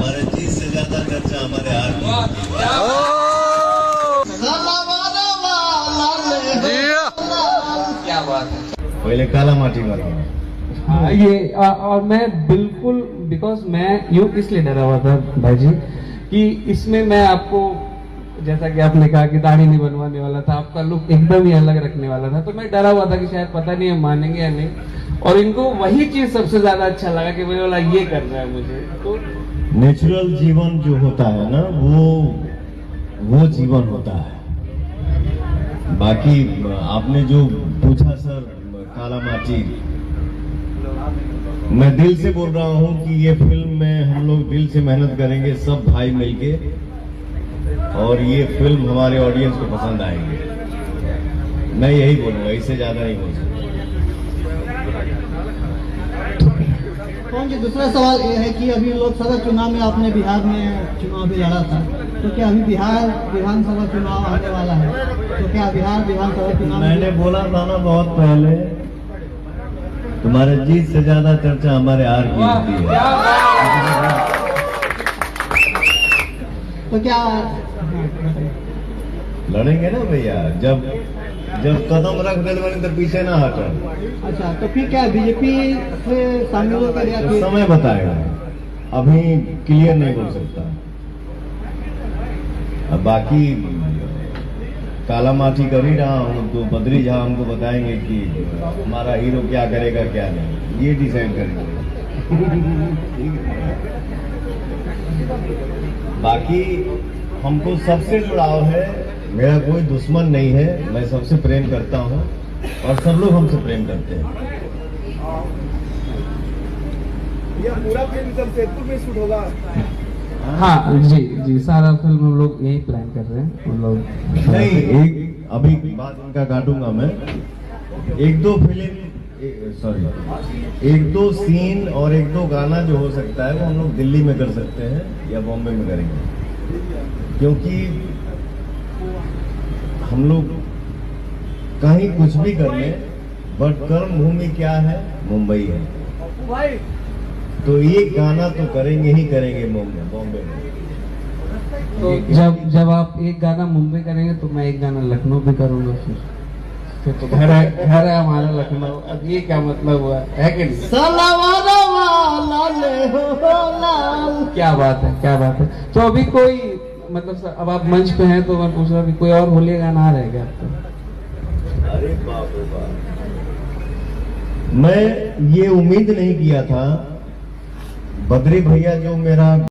हमारे जीत से ज्यादा चर्चा हमारे हार की होती है। क्या बात है। पहले काला माटी वाला और मैं बिल्कुल बिकॉज मैं यूं इसलिए डरा हुआ था भाई जी कि इसमें मैं आपको जैसा कि आपने कहा कि दाढ़ी नहीं बनवाने वाला था, आपका लुक एकदम ही अलग रखने वाला था, तो मैं डरा हुआ था कि शायद पता नहीं है मानेंगे या नहीं, और इनको वही चीज सबसे ज्यादा अच्छा लगा कि मुझे बोला ये करना है मुझे। तो नेचुरल जीवन जो होता है ना वो जीवन होता है। बाकी आपने जो पूछा सर काला माटी, मैं दिल से बोल रहा हूं कि ये फिल्म में हम लोग दिल से मेहनत करेंगे सब भाई मिलके, और ये फिल्म हमारे ऑडियंस को पसंद आएगी। मैं यही बोलूंगा, इससे ज्यादा नहीं बोल सकता। कौन जी, दूसरा सवाल ये है कि अभी लोकसभा चुनाव में आपने बिहार में चुनाव भी लड़ा था, तो क्या अभी बिहार विधानसभा चुनाव आने वाला है, तो क्या बिहार विधानसभा चुनाव मैंने बोला था ना बहुत पहले, तुम्हारे जीत से ज्यादा चर्चा हमारे हार की होती है। तो क्या लड़ेंगे ना भैया, जब कदम रख दे तो पीछे ना हट। अच्छा, तो फिर क्या बीजेपी से शामिल होकर या तो फिर समय बताएगा, अभी क्लियर नहीं बोल सकता। अब बाकी काला माटी कर ही रहा हूँ, तो बद्री झा हमको बताएंगे कि हमारा हीरो क्या करेगा क्या नहीं, ये डिसाइड करेंगे। बाकी हमको सबसे जुड़ाव है, मेरा कोई दुश्मन नहीं है, मैं सबसे प्रेम करता हूँ और सब लोग हमसे प्रेम करते हैं। यह पूरा फिल्म जमशेदपुर में शूट होगा। हाँ जी, सारा फिल्म हम लोग यही प्लान कर रहे हैं हम लोग। नहीं, एक अभी बात उनका काटूंगा मैं, एक दो सीन और एक दो गाना जो हो सकता है वो हम लोग दिल्ली में कर सकते हैं या बॉम्बे में करेंगे, क्योंकि हम लोग कहीं कुछ भी कर लें, बट कर्म भूमि क्या है, मुंबई है। तो ये गाना तो करेंगे ही करेंगे बॉम्बे में। तो जब आप एक गाना मुंबई करेंगे तो मैं एक गाना लखनऊ भी करूंगा, फिर तो घर है हमारा लखनऊ। अब ये क्या मतलब हुआ है कि नहीं? क्या बात है, क्या बात है। तो अभी कोई मतलब अब आप मंच पे हैं तो मैं पूछ रहा, कोई और होली गाना आ रहा है क्या आपको? अरे बाप रे बाप, मैं ये उम्मीद नहीं किया था। बद्री भैया जो मेरा